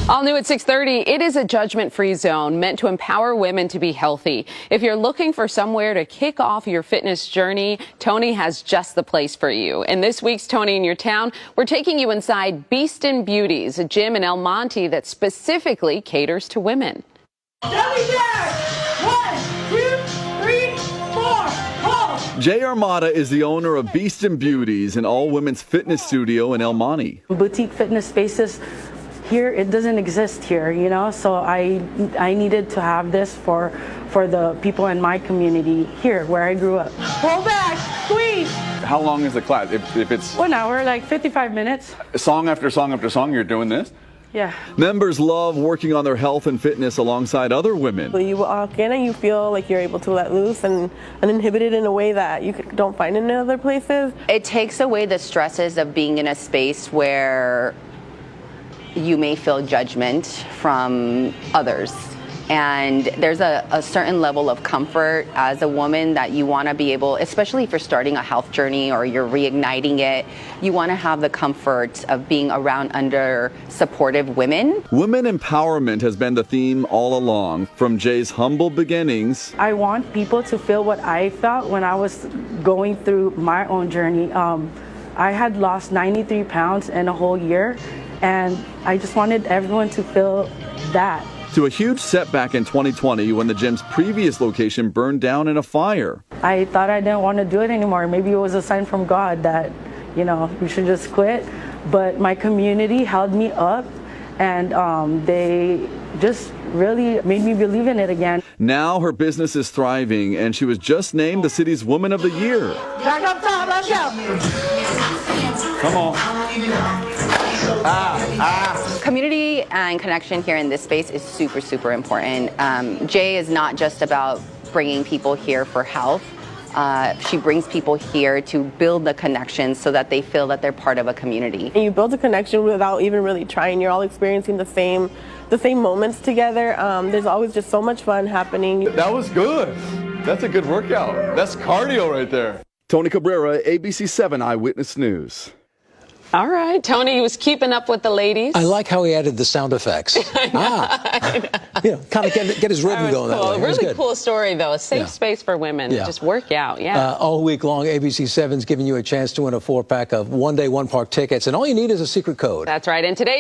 All new at 6:30, it is a judgment-free zone meant to empower women to be healthy. If you're looking for somewhere to kick off your fitness journey, Tony has just the place for you. In this week's Tony in Your Town, we're taking you inside Beastin Beauties, a gym in El Monte that specifically caters to women. Jelly Jack! 1, 2, 3, 4, hold! Jay Armada is the owner of Beastin Beauties, an all-women's fitness studio in El Monte. Boutique fitness spaces here, it doesn't exist here, you know, so I needed to have this for the people in my community here where I grew up. Pull back, squeeze! How long is the class? If it's 1 hour, like 55 minutes. song after song after song, you're doing this? Yeah. Members love working on their health and fitness alongside other women. You walk in and you feel like you're able to let loose and uninhibited in a way that you don't find in other places. It takes away the stresses of being in a space where you may feel judgment from others. And there's a certain level of comfort as a woman that you want to be able, especially if you're starting a health journey or you're reigniting it, you want to have the comfort of being around under supportive women. Women empowerment has been the theme all along, from Jay's humble beginnings. I want people to feel what I felt when I was going through my own journey. I had lost 93 pounds in a whole year, and I just wanted everyone to feel that. To a huge setback in 2020 when the gym's previous location burned down in a fire. I thought I didn't want to do it anymore. Maybe it was a sign from God that, you know, you should just quit. But my community held me up, and they just really made me believe in it again. Now her business is thriving, and she was just named the city's Woman of the Year. Back up top, let's go! Come on. Community and connection here in this space is super, super important. Jay is not just about bringing people here for health. She brings people here to build the connection so that they feel that they're part of a community. And you build a connection without even really trying. You're all experiencing the same moments together. There's always just so much fun happening. That was good. That's a good workout. That's cardio right there. Tony Cabrera, ABC7 Eyewitness News. All right, Tony was keeping up with the ladies. I like how he added the sound effects. You know, kind of get his rhythm going cool. that way. Really cool story, though. A safe space for women. Yeah. Just work out, all week long, ABC7's giving you a chance to win a 4-pack of one-day, one-park tickets, and all you need is a secret code. That's right. And today.